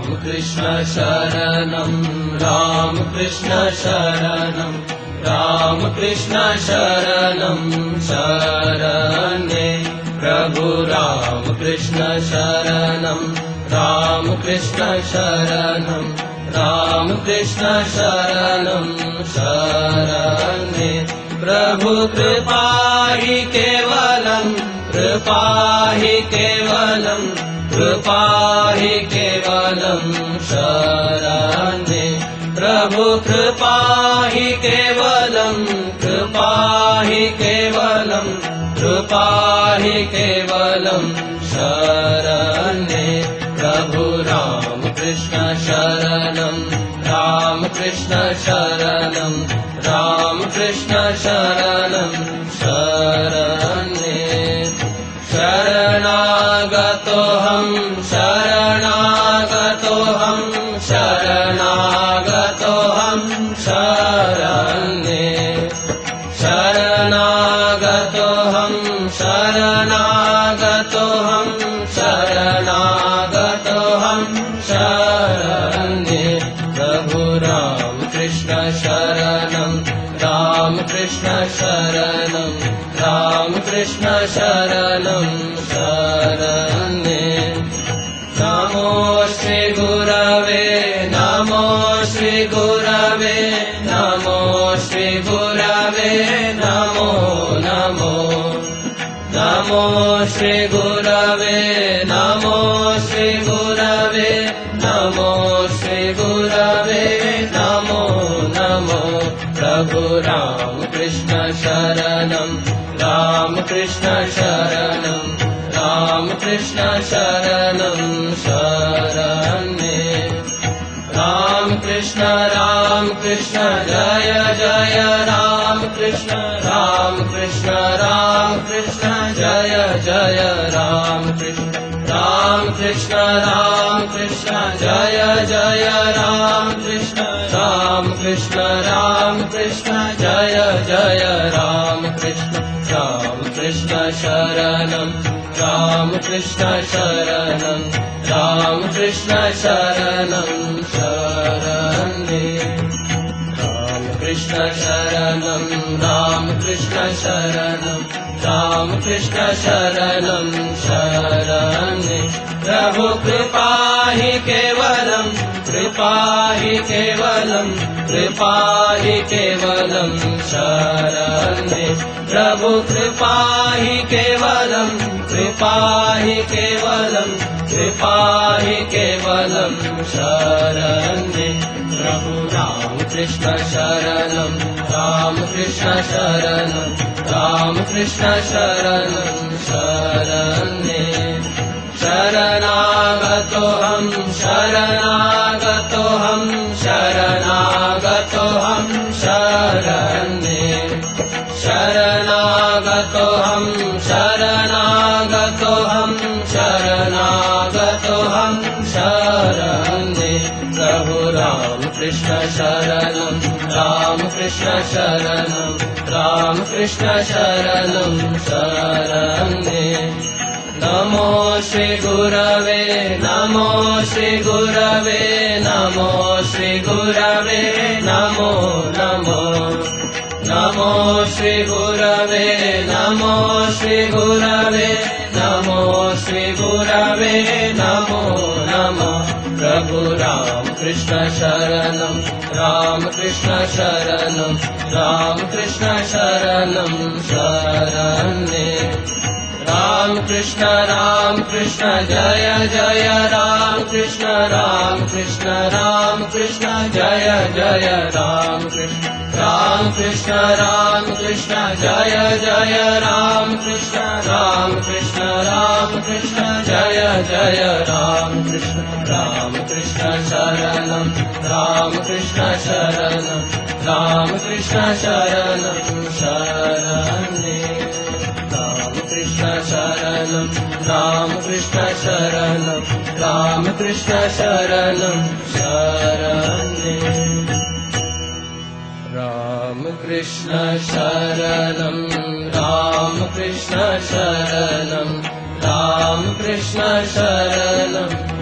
कृष्ण शरणं राम कृष्ण शरणं राम कृष्ण शरणं शरणे प्रभु राम कृष्ण शरणं राम कृष्ण शरणं राम कृष्ण शरणं शरणे प्रभु कृपा हि केवलं कृपा हि केवलं कृपा हि केवलं शरणे प्रभु कृपा हि केवलं कृपा हि केवलं कृपा हि केवलं शरणे प्रभु राम कृष्ण शरणं राम कृष्ण शरणं राम कृष्ण शरणं शरणे शरणागतोऽहं शरणागतोऽहं शरणागतोऽहं शरणे शरणागतोऽहं शरणागतोऽहं शरणागतोऽहं शरणे प्रभु राम कृष्ण शरणं राम कृष्ण शरणं राम कृष्ण शरणं शरणे नमो श्री गुरवे नमो श्री गुरवे नमो श्री गुरवे नमो नमो नमो श्री गुरवे नमो श्री गुरवे नमो श्री गुरवे नमो नमो प्रभु राम कृष्ण शरणं राम कृष्ण शरणं राम कृष्ण शरणं शरणे राम कृष्ण जय जय राम कृष्ण जय जय राम कृष्ण जय जय राम कृष्ण जय जय राम कृष्ण शरणं राम कृष्ण शरणं राम कृष्ण शरणं शरणे राम कृष्ण शरणं राम कृष्ण शरणं राम कृष्ण शरणं शरणे प्रभु कृपा हि केवलं कृपा हि केवलं कृपा हि केवलं शरणे प्रभु कृपा हि केवलं कृपा हि केवलं कृपा हि केवलं शरणे प्रभु राम कृष्ण शरणं राम कृष्ण शरणं राम कृष्ण शरणं शरणे शरणागतोऽहं शरणागतोऽहं शरणागतोऽहं शरणे शरणागतोऽहं शरणागतोऽहं शरणागतोऽहं शरणे प्रभु राम कृष्ण शरणं राम कृष्ण शरणं राम कृष्ण शरणं शरणे नमो श्री गुरवे नमो श्री गुरवे नमो श्री गुरवे नमो नमो नमो श्री गुरवे नमो श्री गुरवे नमो श्री गुरवे नमो नमो प्रभु राम कृष्ण शरणं राम कृष्ण शरणं राम कृष्ण शरणं शरणे राम कृष्ण जय जय राम कृष्ण जय जय राम कृष्ण जय जय राम कृष्ण जय जय राम कृष्ण शरणं राम कृष्ण शरणं राम कृष्ण शरणं शरणे राम कृष्ण शरणं राम कृष्ण शरणं राम कृष्ण शरणं शरणे राम कृष्ण शरणं राम कृष्ण शरणं